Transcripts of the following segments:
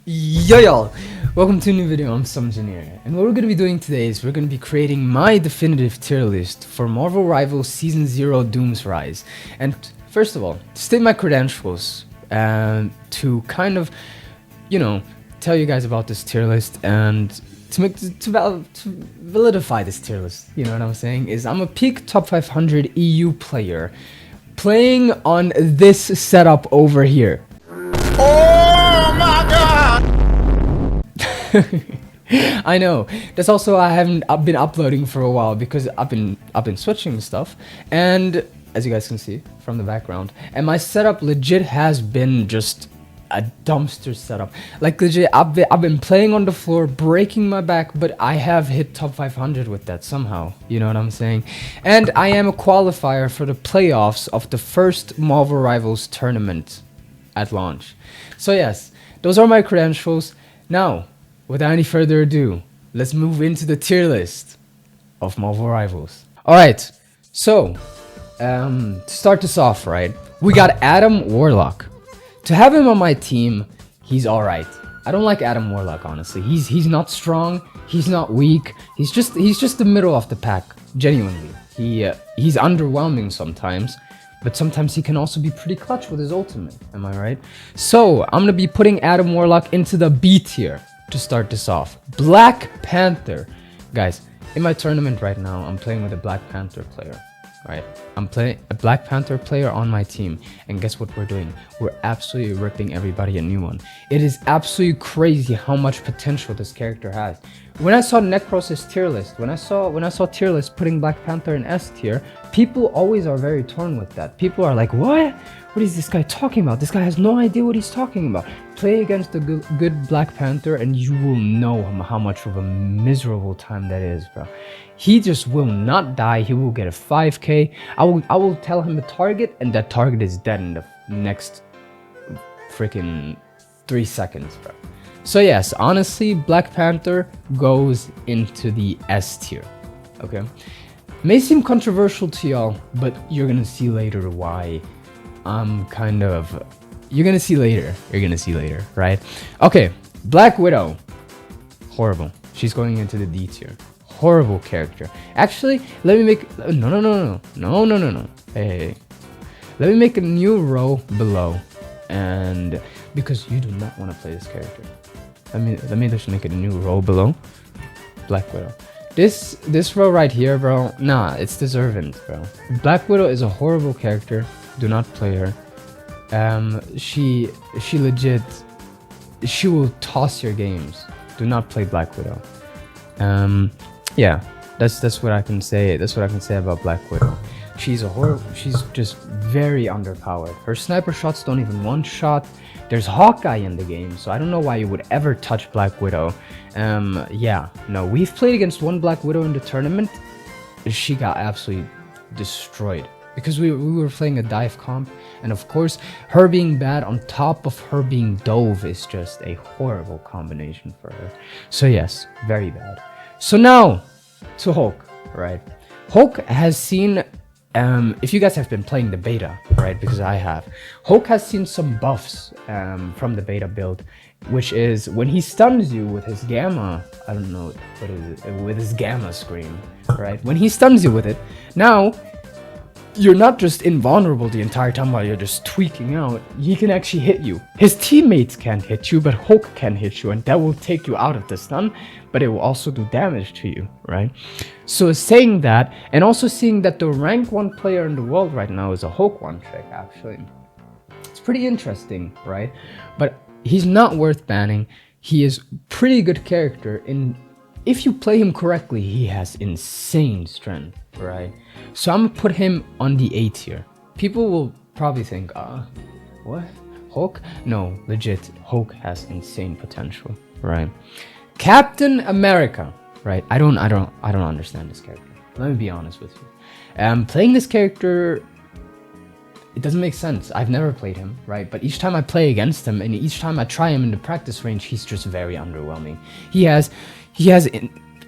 Yo y'all! Welcome to a new video. I'm Engineer, and what we're going to be doing today is we're going to be creating my definitive tier list for Marvel Rivals Season 0 Doom's Rise. And first of all, to state my credentials, to kind of, tell you guys about this tier list and to validify this tier list, you know what I'm saying, is I'm a peak top 500 EU player playing on this setup over here. Oh my god! I know. That's also I haven't been uploading for a while because I've been switching stuff, and as you guys can see from the background, and my setup legit has been just a dumpster setup. Like legit, I've been playing on the floor, breaking my back, but I have hit top 500 with that somehow. You know what I'm saying? And I am a qualifier for the playoffs of the first Marvel Rivals tournament at launch. So yes, those are my credentials. Now, without any further ado, let's move into the tier list of Marvel Rivals. Alright, so, to start this off, right, we got Adam Warlock. To have him on my team, he's alright. I don't like Adam Warlock, honestly. He's not strong, he's not weak, he's just the middle of the pack, genuinely. He's underwhelming sometimes, but sometimes he can also be pretty clutch with his ultimate, am I right? So, I'm gonna be putting Adam Warlock into the B tier to start this off. Black Panther. Guys, in my tournament right now, I'm playing with a Black Panther player, right? I'm playing a Black Panther player on my team, and guess what we're doing? We're absolutely ripping everybody a new one. It is absolutely crazy how much potential this character has. When I saw Necros' tier list, when I saw tier list putting Black Panther in S tier, people always are very torn with that. People are like, what? What is this guy talking about? This guy has no idea what he's talking about. Play against a good Black Panther and you will know how much of a miserable time that is, bro. He just will not die. He will get a 5k. I will tell him a target, and that target is dead in the next freaking 3 seconds, bro. So yes, honestly, Black Panther goes into the S tier, okay? May seem controversial to y'all, but you're gonna see later why I'm kind of... You're gonna see later, right? Okay, Black Widow. Horrible. She's going into the D tier. Horrible character. Actually, let me make... No. Hey. Let me make a new row below. And... because you do not want to play this character. Let me just make a new row below. Black Widow. This row right here, bro, nah, it's deserving, bro. Black Widow is a horrible character. Do not play her. She legit, she will toss your games. Do not play Black Widow. Yeah, that's what I can say. That's what I can say about Black Widow. She's just very underpowered. Her sniper shots don't even one shot. There's Hawkeye in the game, so I don't know why you would ever touch Black Widow. Yeah, no, we've played against one Black Widow in the tournament. She got absolutely destroyed because we were playing a dive comp, and of course, her being bad on top of her being dove is just a horrible combination for her. So yes, very bad. So now to Hulk, right? Hulk has seen... if you guys have been playing the beta, right, because I have, Hulk has seen some buffs from the beta build, which is when he stuns you with his gamma, I don't know, what is it, with his gamma scream, right? When he stuns you with it, now, you're not just invulnerable the entire time while you're just tweaking out, he can actually hit you. His teammates can't hit you, but Hulk can hit you, and that will take you out of the stun, but it will also do damage to you, right? So saying that, and also seeing that the rank 1 player in the world right now is a Hulk one-trick, actually. It's pretty interesting, right? But he's not worth banning. He is pretty good character. If you play him correctly, he has insane strength, right? So I'm gonna put him on the A tier. People will probably think, what? Hulk? No, legit, Hulk has insane potential, right? Captain America, right? I don't understand this character. Let me be honest with you. Playing this character, it doesn't make sense. I've never played him, right? But each time I play against him, and each time I try him in the practice range, he's just very underwhelming. He has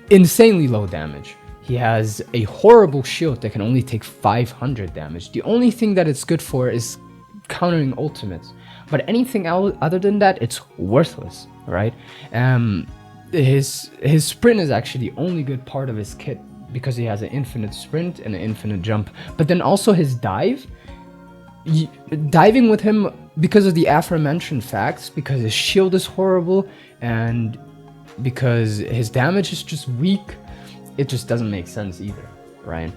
insanely low damage. He has a horrible shield that can only take 500 damage. The only thing that it's good for is countering ultimates. But anything else other than that, it's worthless. right? His sprint is actually the only good part of his kit because he has an infinite sprint and an infinite jump. But then also his dive, diving with him, because of the aforementioned facts, because his shield is horrible and because his damage is just weak, it just doesn't make sense either, right?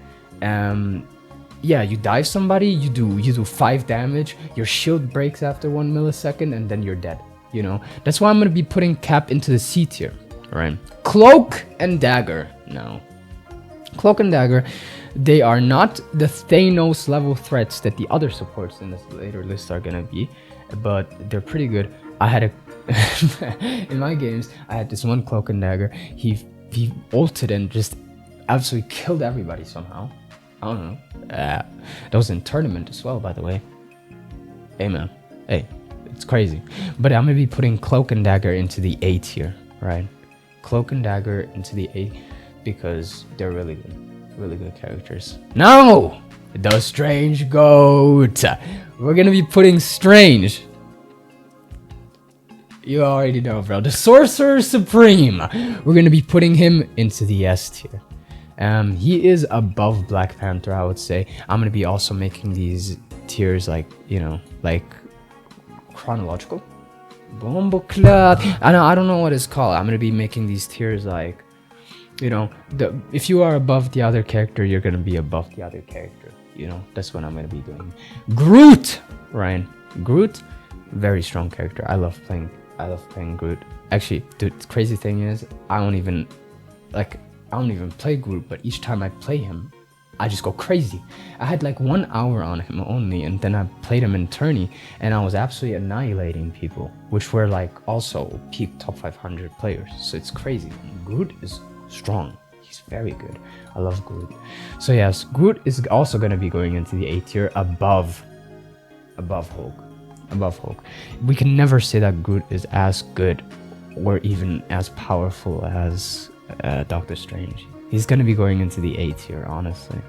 Yeah, you dive somebody, you do 5 damage, your shield breaks after 1 millisecond, and then you're dead. You know, that's why I'm gonna be putting Cap into the C tier, right? Cloak and Dagger. No, Cloak and Dagger, they are not the Thanos level threats that the other supports in this later list are gonna be, but they're pretty good. I had in my games, I had this one Cloak and Dagger. He ulted and just absolutely killed everybody somehow. I don't know. That was in tournament as well, by the way. Hey man, hey, it's crazy. But I'm gonna be putting Cloak and Dagger into the A tier, right? Cloak and Dagger into the A because they're really good characters. No, the Strange Goat. We're gonna be putting Strange. You already know, bro. The Sorcerer Supreme. We're gonna be putting him into the S tier. He is above Black Panther, I would say. I'm gonna be also making these tiers like, you know, like chronological. Bomboclat. I don't know what it's called. I'm gonna be making these tiers like, you know, if you are above the other character, you're gonna be above the other character. You know, that's what I'm gonna be doing. Groot, Ryan. Groot, very strong character. I love playing Groot. Actually, the crazy thing is, I don't even play Groot, but each time I play him, I just go crazy. I had like 1 hour on him only, and then I played him in tourney, and I was absolutely annihilating people, which were like also peak top 500 players. So it's crazy. Groot is strong. He's very good. I love Groot. So yes, Groot is also going to be going into the A tier above Hulk. Above Hulk. We can never say that Groot is as good or even as powerful as Doctor Strange. He's gonna be going into the A tier, honestly.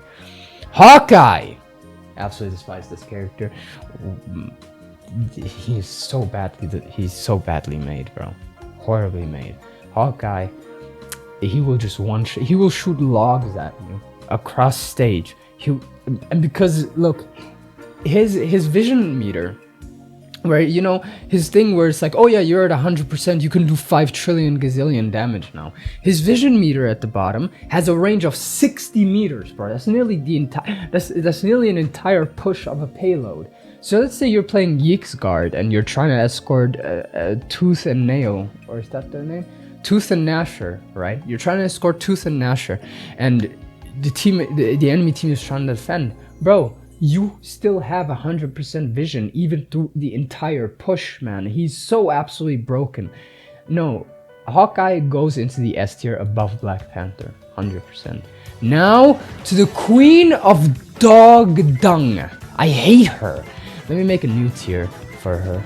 Hawkeye! Absolutely despise this character. He's so badly made, bro. Horribly made. Hawkeye, he will just he will shoot logs at you across stage. And because look, his vision meter, where, you know, his thing where it's like, oh yeah, you're at 100%, you can do 5 trillion gazillion damage now. His vision meter at the bottom has a range of 60 meters, bro. That's nearly that's nearly an entire push of a payload. So let's say you're playing Yixguard and you're trying to escort Tooth and Nail, or is that their name? Tooth and Gnasher, right? You're trying to escort Tooth and Gnasher, and the enemy team is trying to defend, bro. You still have 100% vision even through the entire push, man. He's so absolutely broken. No, Hawkeye goes into the S tier above Black Panther, 100%. Now to the Queen of Dog Dung. I hate her. Let me make a new tier for her.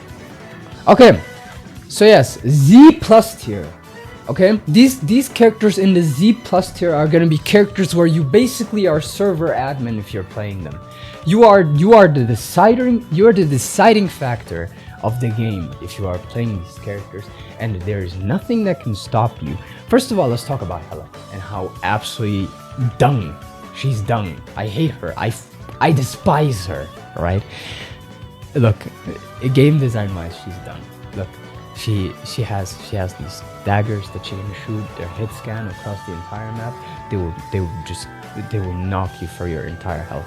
Okay, so yes, Z plus tier. Okay, these characters in the Z plus tier are gonna be characters where you basically are server admin if you're playing them. You are the deciding factor of the game if you are playing these characters, and there is nothing that can stop you. First of all, let's talk about Hela and how absolutely dung. She's dung. I hate her. I despise her. Right? Look, game design wise, she's dung. Look, she has these daggers that she can shoot. Their hit scan across the entire map. They will knock you for your entire health.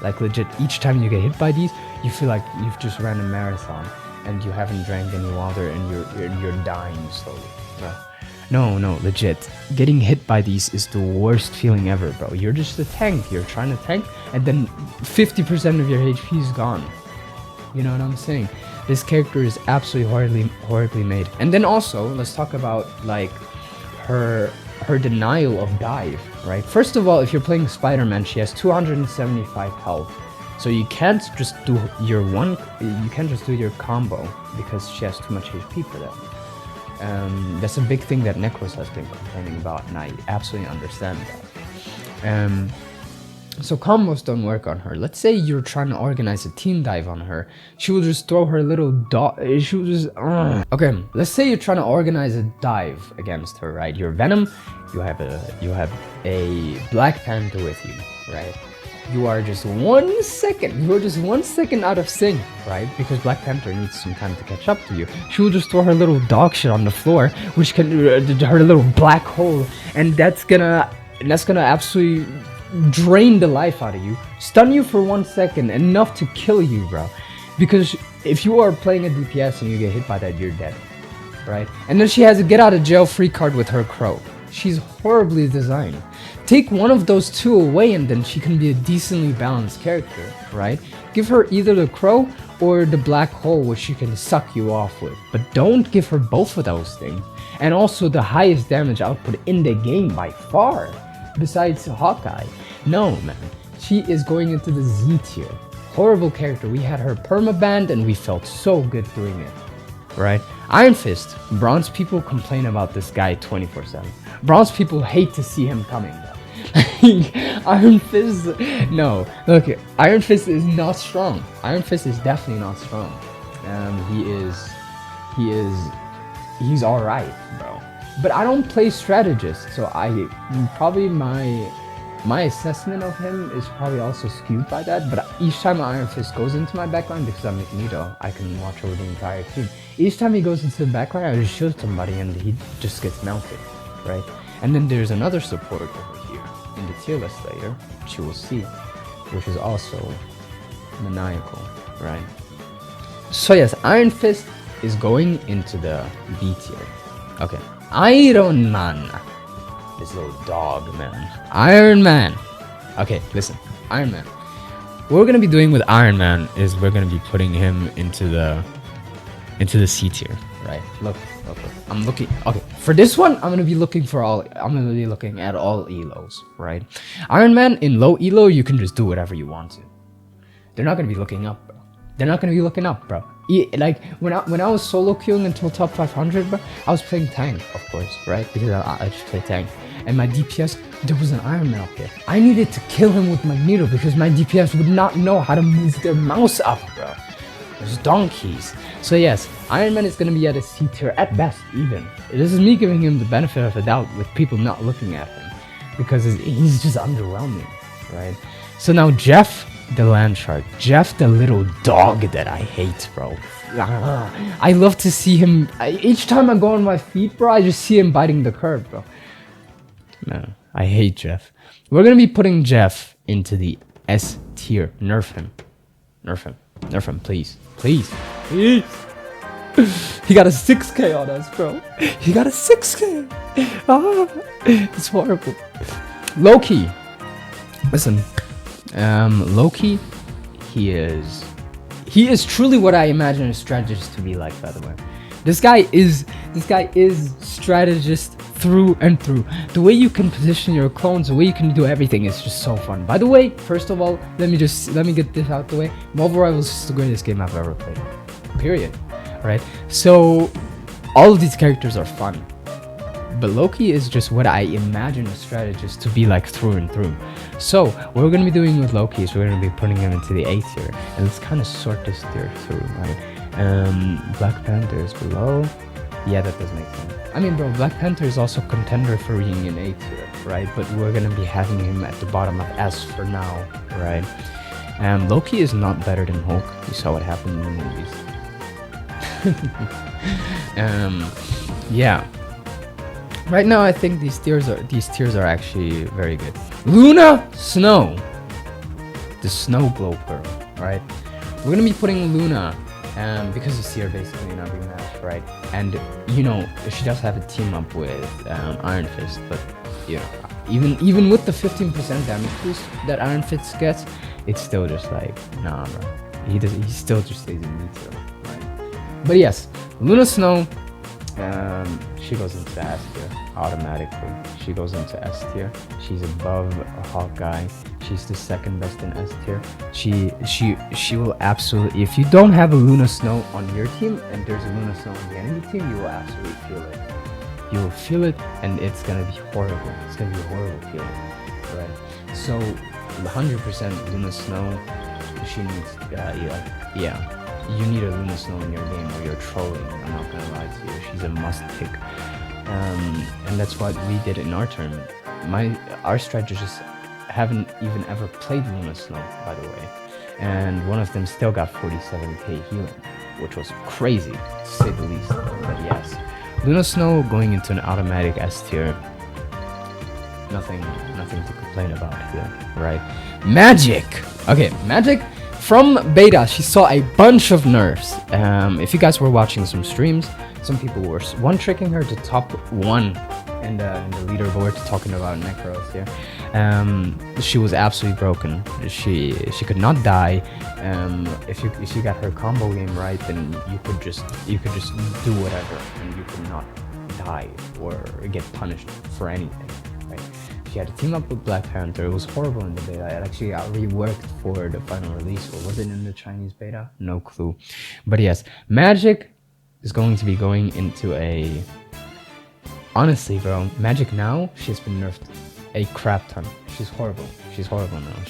Like legit, each time you get hit by these, you feel like you've just ran a marathon and you haven't drank any water and you're dying slowly, bro. No, legit. Getting hit by these is the worst feeling ever, bro. You're just a tank. You're trying to tank, and then 50% of your HP is gone. You know what I'm saying? This character is absolutely horribly made. And then also, let's talk about like her denial of dive, right? First of all, if you're playing Spider-Man, she has 275 health. So you can't just do your combo because she has too much HP for that. That's a big thing that Necros has been complaining about, and I absolutely understand that. So combos don't work on her. Let's say you're trying to organize a team dive on her. She will just throw her little dot. She will just. Okay, let's say you're trying to organize a dive against her, right? You're Venom. You have a Black Panther with you, right? You are just 1 second. You are just 1 second out of sync, right? Because Black Panther needs some time to catch up to you. She will just throw her little dog shit on the floor, which can her little black hole, and that's gonna absolutely drain the life out of you, stun you for 1 second, enough to kill you, bro. Because if you are playing a DPS and you get hit by that, you're dead, right? And then she has a get out of jail free card with her crow. She's horribly designed. Take one of those two away and then she can be a decently balanced character, right? Give her either the crow or the black hole, which she can suck you off with. But don't give her both of those things. And also the highest damage output in the game by far, besides Hawkeye. No, man. She is going into the Z tier. Horrible character. We had her permabanned and we felt so good doing it, right? Iron Fist. Bronze people complain about this guy 24/7. Bronze people hate to see him coming, though. Iron Fist, no. Look, Iron Fist is not strong. Iron Fist is definitely not strong. He's all right, bro. But I don't play strategist, so probably my assessment of him is probably also skewed by that. But each time Iron Fist goes into my backline, because I'm Magneto, I can watch over the entire team. Each time he goes into the backline, I just shoot somebody and he just gets melted, right? And then there's another support over here in the tier list later, which you will see, which is also maniacal, right? So yes, Iron Fist is going into the B tier. Okay, Iron Man. This little dog, man. Iron Man. Okay, listen. Iron Man. What we're gonna be doing with Iron Man is we're gonna be putting him into the C tier, right? Look. I'm looking. Okay, for this one, I'm gonna be looking at all elos, right? Iron Man in low elo, you can just do whatever you want to. They're not gonna be looking up, bro. They're not gonna be looking up, bro. Like when I was solo queuing until top 500, bro, I was playing tank, of course, right? Because I just play tank. And my DPS, there was an Iron Man up there. I needed to kill him with Magneto because my DPS would not know how to move their mouse up, bro. There's donkeys. So yes, Iron Man is gonna be at a C tier at best, even. This is me giving him the benefit of the doubt with people not looking at him, because he's just underwhelming, right? So now Jeff the Land Shark, Jeff the little dog that I hate, bro. I love to see him. Each time I go on my feet, bro, I just see him biting the curb, bro. Man, I hate Jeff. We're gonna be putting Jeff into the S tier. Nerf him, please. He got a 6K on us, bro. He got a 6K. It's horrible. Loki. Listen, Loki, he is truly what I imagine a strategist to be like, by the way. This guy is strategist through and through. The way you can position your clones, the way you can do everything is just so fun. By the way, first of all, let me get this out the way. Marvel Rivals is the greatest game I've ever played. Period. Right? So all of these characters are fun. But Loki is just what I imagine a strategist to be like through and through. So what we're gonna be doing with Loki is we're gonna be putting him into the A tier. And let's kind of sort this tier through, right? Black Panther is below. Yeah, that does make sense. I mean, bro, Black Panther is also contender for being in A tier, right? But we're gonna be having him at the bottom of S for now, right? Loki is not better than Hulk. You saw what happened in the movies. Yeah. Right now, I think these tiers are actually very good. Luna Snow, the Snow Globe girl, right? We're gonna be putting Luna, because it's here basically in every match, right? And you know, she does have a team up with Iron Fist, but you know, even with the 15% damage boost that Iron Fist gets, it's still just like, nah, bro. He still just stays in neutral, right? But yes, Luna Snow. She goes into S tier automatically. She goes into S tier. She's above Hawkeye. She's the second best in S tier. She will absolutely. If you don't have a Luna Snow on your team and there's a Luna Snow on the enemy team, you will absolutely feel it. You will feel it, and it's gonna be horrible. It's gonna be a horrible feeling, right? So 100% Luna Snow. She needs, you need a Luna Snow in your game or you're trolling. I'm not gonna lie to you. She's a must pick. And that's what we did in our tournament. Our strategists haven't even ever played Luna Snow, by the way. And one of them still got 47k healing, which was crazy, to say the least. But yes, Luna Snow going into an automatic S tier. Nothing to complain about here, right? Magic! Okay, Magic, from beta, she saw a bunch of nerfs. If you guys were watching some streams, some people were one-tricking her to top 1 in the leaderboard, talking about Necros here. She was absolutely broken. She could not die. If you got her combo game right, then you could just do whatever, and you could not die or get punished for anything. Right? She had to team up with Black Panther. It was horrible in the beta. It actually got reworked for the final release. Or was it in the Chinese beta? No clue. But yes, Magic is going to be going into a... Honestly, bro, Magic now, she's been nerfed a crap ton. She's horrible. She's horrible now.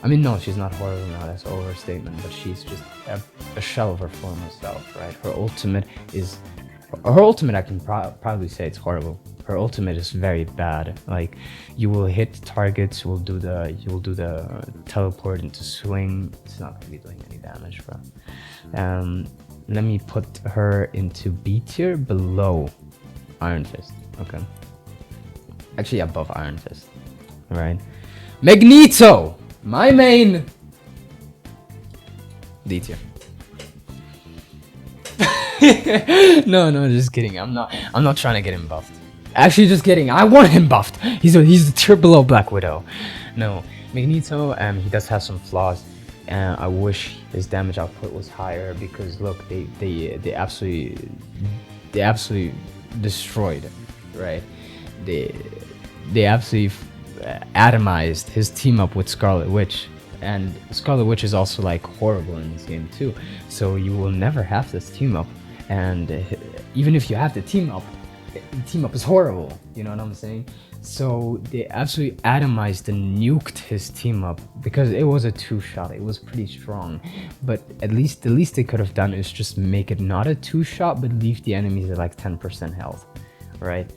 No, she's not horrible now. That's an overstatement. But she's just a shell of her former self, right? Her ultimate, I can probably say it's horrible. Her ultimate is very bad. Like, you will hit targets, you will do the teleport into swing. It's not gonna be doing any damage, bro. Let me put her into B tier below Iron Fist. Okay. Actually above Iron Fist. Alright. Magneto! My main D tier. No, just kidding. I'm not trying to get him buffed. Actually, just kidding. I want him buffed. He's a tier below Black Widow. No, Magneto. He does have some flaws. I wish his damage output was higher because look, they absolutely destroyed it, right? They absolutely atomized his team up with Scarlet Witch. And Scarlet Witch is also like horrible in this game too. So you will never have this team up. And even if you have the team up is horrible. You know what I'm saying? So they absolutely atomized and nuked his team up because it was a 2-shot. It was pretty strong. But the least they could have done is just make it not a 2-shot, but leave the enemies at like 10% health, right?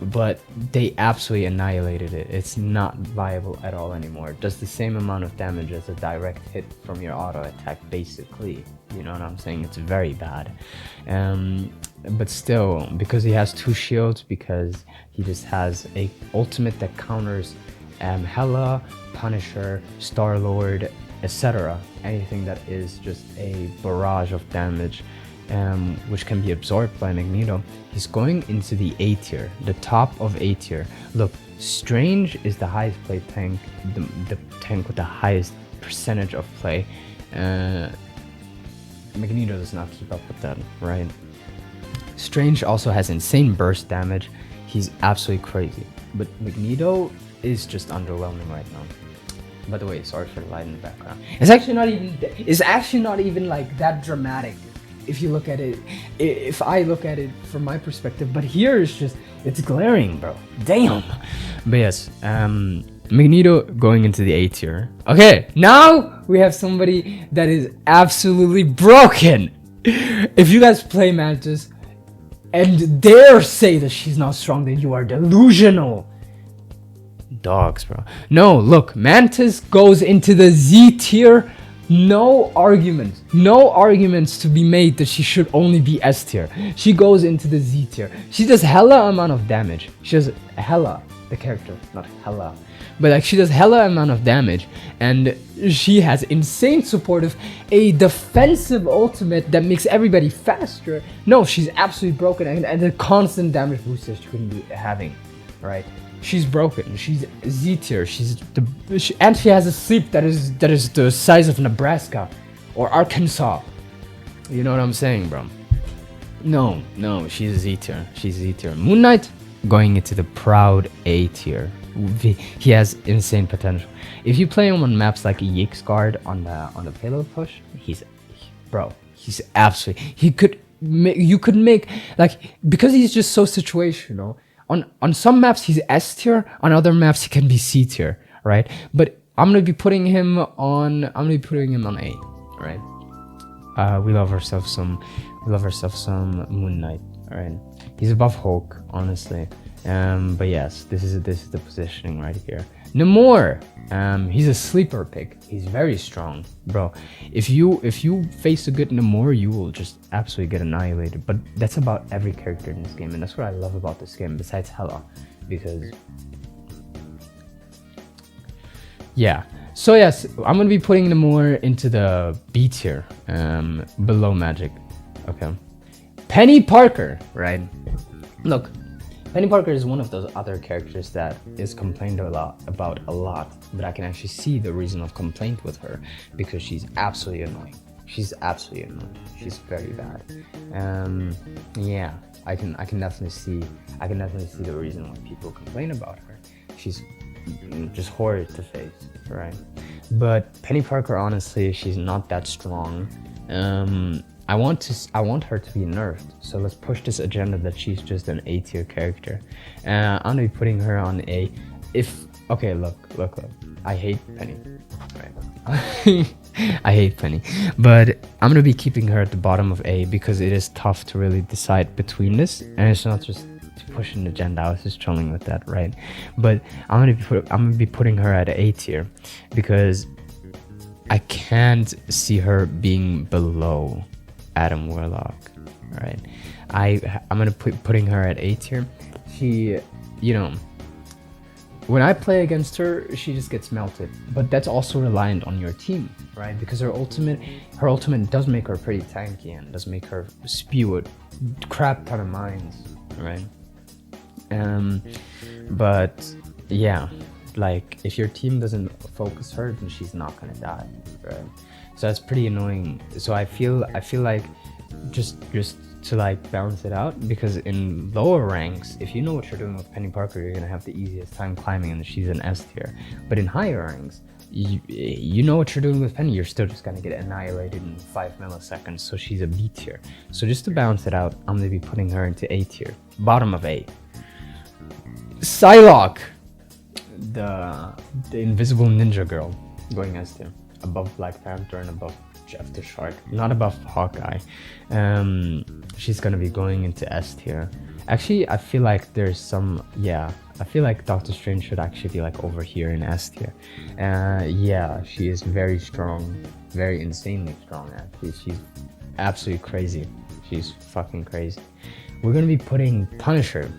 But they absolutely annihilated it. It's not viable at all anymore. It does the same amount of damage as a direct hit from your auto attack, basically. You know what I'm saying? It's very bad. But still, because he has 2 shields, because he just has a ultimate that counters Hela, Punisher, Star-Lord, etc. Anything that is just a barrage of damage. Which can be absorbed by Magneto. He's going into the A tier, the top of A tier. Look, Strange is the highest play tank, the tank with the highest percentage of play. Magneto does not keep up with that, right? Strange also has insane burst damage. He's absolutely crazy. But Magneto is just underwhelming right now. By the way, sorry for the light in the background. It's actually not even like that dramatic. If you look at it, if I look at it from my perspective, but here it's glaring, bro. Damn. But yes, Magneto going into the A tier. Okay, now we have somebody that is absolutely broken. If you guys play Mantis and dare say that she's not strong, then you are delusional. Dogs, bro. No, look, Mantis goes into the Z tier. No arguments to be made that she should only be S tier. She goes into the Z tier. She does hella amount of damage. She does hella, the character, not hella. But like she does hella amount of damage. And she has insane supportive, a defensive ultimate that makes everybody faster. No, she's absolutely broken and the constant damage boost that she couldn't be having, right? She's broken. She's Z tier. And she has a sleep that is the size of Nebraska or Arkansas. You know what I'm saying, bro? No, she's Z tier. She's Z tier. Moon Knight going into the proud A tier. He has insane potential. If you play him on maps like Yixguard on the payload push, he's absolutely. You could make like because he's just so situational. On some maps he's S tier, on other maps he can be C tier, right? But I'm gonna be putting him on. A, right? We love ourselves some Moon Knight. All right, he's above Hulk, honestly. But yes, this is the positioning right here. Namor, he's a sleeper pick. He's very strong, bro. If you face a good Namor, you will just absolutely get annihilated. But that's about every character in this game, and that's what I love about this game. Besides Hela, because yeah. So yes, I'm gonna be putting Namor into the B tier, below Magic. Okay. Penny Parker, right? Look, Penny Parker is one of those other characters that is complained about a lot, but I can actually see the reason of complaint with her, because she's absolutely annoying. She's very bad. Yeah, I can definitely see the reason why people complain about her. She's just horrid to face, right? But Penny Parker, honestly, she's not that strong. I want her to be nerfed, so let's push this agenda that she's just an A tier character. I'm gonna be putting her on A. Okay, look, I hate Penny, right? I hate Penny, but I'm gonna be keeping her at the bottom of A because it is tough to really decide between this, and it's not just to push an agenda. I was just trolling with that, right? But I'm gonna be putting her at A tier because I can't see her being below Adam Warlock, right? I'm gonna putting her at A tier. She, when I play against her, she just gets melted. But that's also reliant on your team, right? Because her ultimate does make her pretty tanky and does make her spew a crap ton of mines, right? But yeah, like if your team doesn't focus her, then she's not gonna die, right? So that's pretty annoying. So I feel like just to like balance it out, because in lower ranks, if you know what you're doing with Penny Parker, you're gonna have the easiest time climbing, and she's an S tier. But in higher ranks, you know what you're doing with Penny, you're still just gonna get annihilated in 5 milliseconds. So she's a B tier. So just to balance it out, I'm gonna be putting her into A tier, bottom of A. Psylocke, the invisible ninja girl, going S tier, above Black Panther and above Jeff the Shark, not above Hawkeye. She's gonna be going into S tier. Actually, I feel like I feel like Doctor Strange should actually be like over here in S tier. Yeah, she is very strong, very insanely strong actually. She's absolutely crazy. She's fucking crazy. We're gonna be putting Punisher,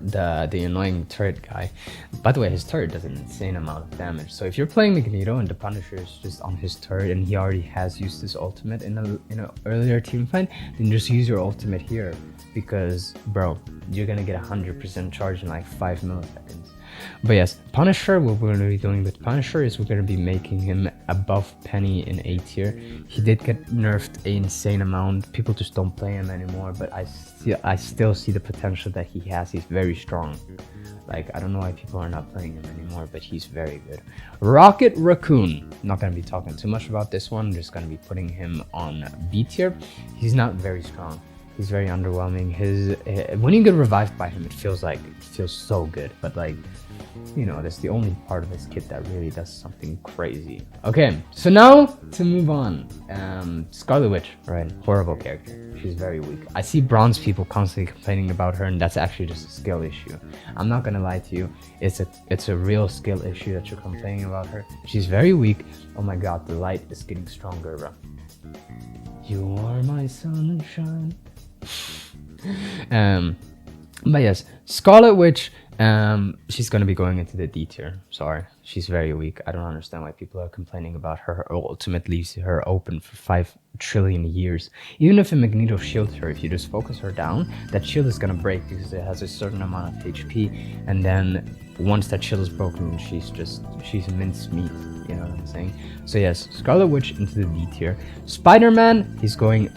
the annoying turret guy. By the way, his turret does an insane amount of damage. So if you're playing Magneto and the Punisher is just on his turret and he already has used his ultimate in a earlier team fight, then just use your ultimate here, because bro, you're gonna get 100% charge in like 5 milliseconds. But yes, Punisher, what we're gonna be doing with Punisher is we're gonna be making him above Penny in A tier. He did get nerfed an insane amount. People just don't play him anymore, but I still see the potential that he has. He's very strong. Like, I don't know why people are not playing him anymore, but he's very good. Rocket Raccoon. Not gonna be talking too much about this one. I'm just gonna be putting him on B tier. He's not very strong. He's very underwhelming. When you get revived by him, it feels so good. But like, that's the only part of his kit that really does something crazy. Okay, so now to move on. Scarlet Witch, right? Horrible character. She's very weak. I see bronze people constantly complaining about her, and that's actually just a skill issue. I'm not gonna lie to you. It's a real skill issue that you're complaining about her. She's very weak. Oh my god, the light is getting stronger, bro. You are my sunshine. But yes, Scarlet Witch, she's gonna be going into the D tier. Sorry, she's very weak. I don't understand why people are complaining about her. Her ultimate leaves her open for 5 trillion years. Even if a Magneto shields her, if you just focus her down, that shield is gonna break because it has a certain amount of HP, and then once that shield is broken, she's mincemeat. You know what I'm saying? So yes, Scarlet Witch into the D tier. Spider-Man, he's going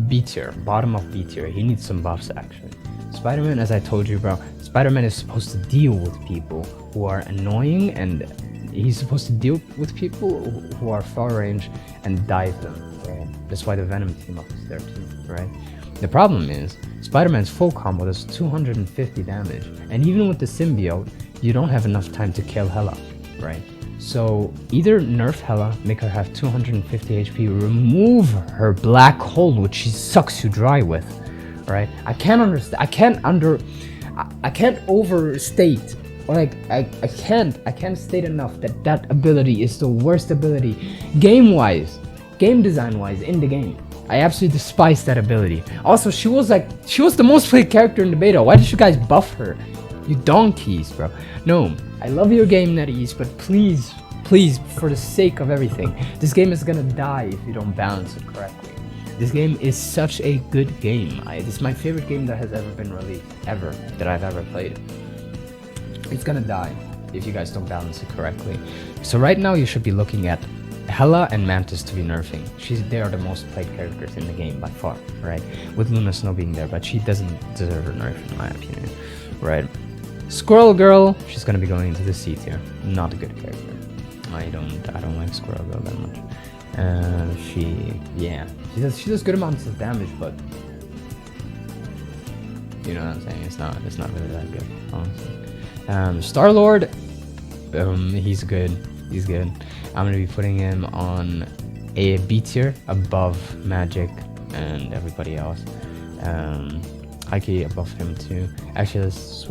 B tier, bottom of B tier. He needs some buffs actually. Spider-Man, as I told you, bro, Spider-Man is supposed to deal with people who are annoying, and he's supposed to deal with people who are far range and dive them, right? That's why the Venom team up is there too, right? The problem is, Spider-Man's full combo does 250 damage, and even with the symbiote, you don't have enough time to kill Hela, right? So either nerf Hela, make her have 250 HP, remove her black hole, which she sucks you dry with, right? I can't overstate, or like I can't state enough that ability is the worst ability game design wise in the game. I absolutely despise that ability. Also, she was the most played character in the beta. Why did you guys buff her? You donkeys, bro. No, I love your game, NetEase, but please, for the sake of everything, this game is gonna die if you don't balance it correctly. This game is such a good game. This is my favorite game that has ever been released, that I've ever played. It's gonna die if you guys don't balance it correctly. So right now you should be looking at Hela and Mantis to be nerfing. They are the most played characters in the game by far, right? With Luna Snow being there, but she doesn't deserve a nerf in my opinion, right? Squirrel Girl, she's gonna be going into the C tier. Not a good character. I don't like Squirrel Girl that much. She does good amounts of damage, but you know what I'm saying. It's not really that good, honestly. Star Lord, he's good. I'm gonna be putting him on a B tier above Magic and everybody else. Heike above him too. Actually, let's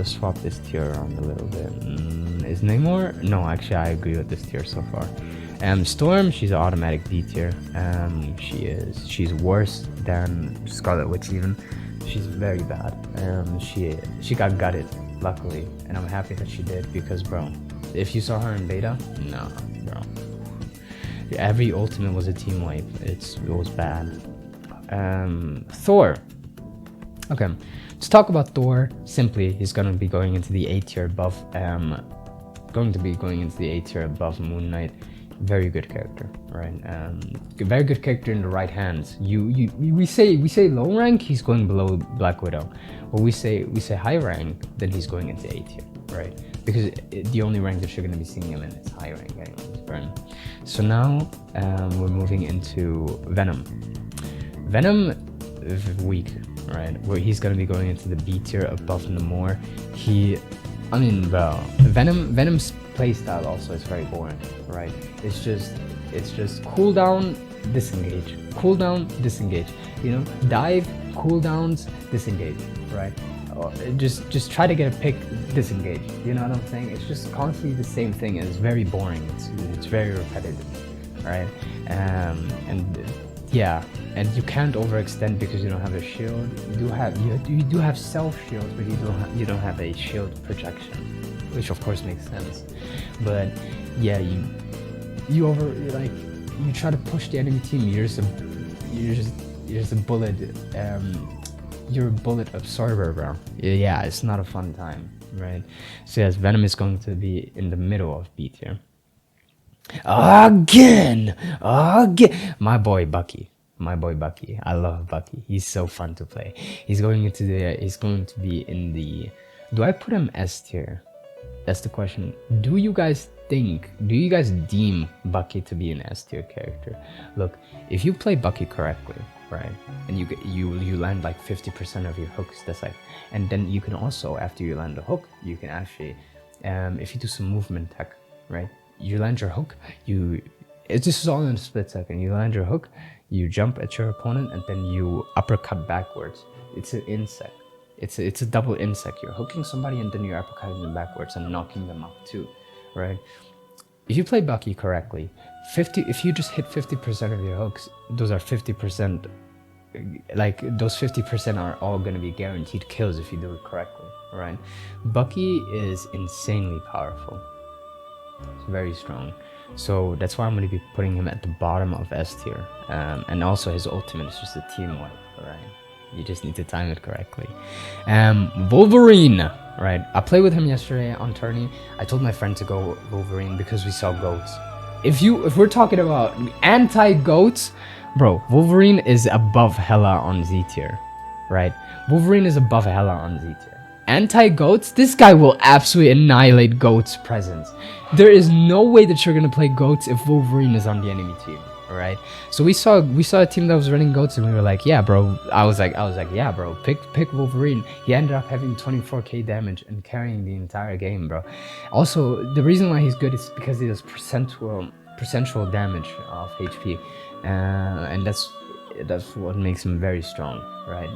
swap this tier around a little bit. Is Namor? No, actually, I agree with this tier so far. Storm, she's an automatic D tier. She's worse than Scarlet Witch even. She's very bad. She got gutted, luckily, and I'm happy that she did because, bro, if you saw her in beta, no, bro. Every ultimate was a team wipe. It was bad. Thor. Okay, let's talk about Thor. Simply, he's gonna be going into the A tier above. Going to be going into the A tier above Moon Knight. Very good character, right? Very good character in the right hands. We say low rank, he's going below Black Widow. But we say high rank, then he's going into A tier, right? Because the only rank that you're gonna be seeing him in is high rank, anyways, right? So now we're moving into Venom. Venom is weak, right? Where he's gonna be going into the B tier above Namor. Venom's playstyle also is very boring, right? It's just cooldown, disengage, cooldown, disengage. You know, dive, cooldowns, disengage, right? Just try to get a pick, disengage. You know what I'm saying? It's just constantly the same thing, and it's very boring. It's very repetitive, right? And you can't overextend because you don't have a shield. You do have self shield, but you don't have a shield projection, which of course makes sense. But yeah, you try to push the enemy team. You're just a bullet. You're a bullet absorber, bro. Yeah, it's not a fun time, right? So yes, Venom is going to be in the middle of B tier. Again, my boy Bucky. I love Bucky. He's so fun to play. He's going to be in the. Do I put him S tier? That's the question. Do you guys deem Bucky to be an S tier character? Look, if you play Bucky correctly, right, and you land like 50% of your hooks, that's like, and then you can also, after you land the hook, you can actually, if you do some movement tech, right, you land your hook, this is all in a split second. You land your hook, you jump at your opponent, and then you uppercut backwards. It's an insect. It's a double insect. You're hooking somebody and then you're uppercutting them backwards and knocking them out too, right? If you play Bucky correctly, if you just hit 50% of your hooks, those are 50%. Like those 50% are all gonna be guaranteed kills if you do it correctly, right? Bucky is insanely powerful. It's very strong. So that's why I'm going to be putting him at the bottom of S tier. And also his ultimate is just a team wipe, right? You just need to time it correctly. Wolverine, right? I played with him yesterday on tourney. I told my friend to go Wolverine because we saw goats. If we're talking about anti-goats, bro, Wolverine is above Hela on Z tier, right? Wolverine is above Hela on Z tier. Anti-goats, this guy will absolutely annihilate goats' presence. There is no way that you're gonna play goats if Wolverine is on the enemy team. right? So we saw a team that was running goats, and we were like, yeah, bro. I was like, yeah, bro. Pick Wolverine. He ended up having 24k damage and carrying the entire game, bro. Also, the reason why he's good is because he does percentual damage of HP, and that's what makes him very strong, right?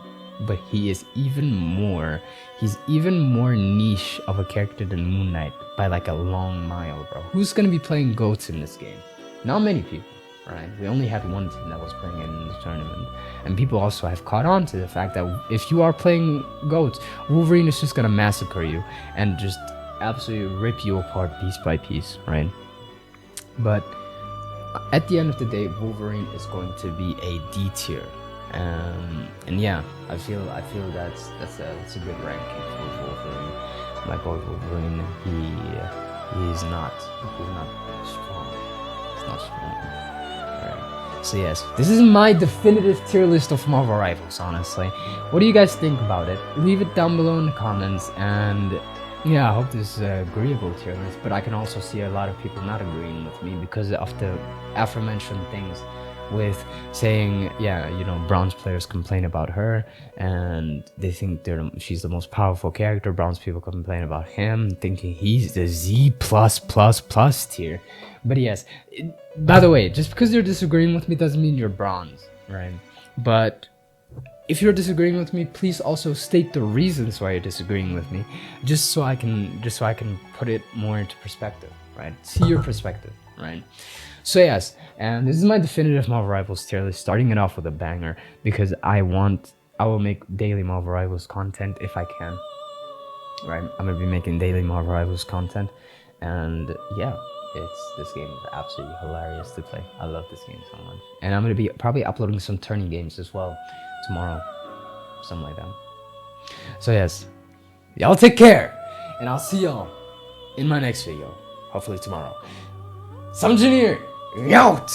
But he's even more niche of a character than Moon Knight by like a long mile, bro. Who's gonna be playing goats in this game? Not many people, right? We only had one team that was playing it in the tournament, and people also have caught on to the fact that if you are playing goats, Wolverine is just gonna massacre you and just absolutely rip you apart piece by piece, right? But at the end of the day, Wolverine is going to be a D tier. And yeah, I feel that's a good ranking for Wolverine. My boy Wolverine, he's not strong. He's not strong. Alright. So yes, this is my definitive tier list of Marvel Rivals, honestly. What do you guys think about it? Leave it down below in the comments, and yeah, I hope this is an agreeable tier list, but I can also see a lot of people not agreeing with me because of the aforementioned things with saying, yeah, you know, bronze players complain about her and they think she's the most powerful character. Bronze people complain about him, thinking he's the Z+++ tier. But yes, by the way, just because you're disagreeing with me doesn't mean you're bronze, right? But if you're disagreeing with me, please also state the reasons why you're disagreeing with me, just so I can put it more into perspective, right? See your perspective, right? So yes, and this is my definitive Marvel Rivals tier list, starting it off with a banger, because I will make daily Marvel Rivals content if I can, right? I'm gonna be making daily Marvel Rivals content, and yeah, this game is absolutely hilarious to play. I love this game so much, and I'm gonna be probably uploading some tourney games as well tomorrow, something like that. So yes, y'all take care, and I'll see y'all in my next video, hopefully tomorrow. Samjinir, out!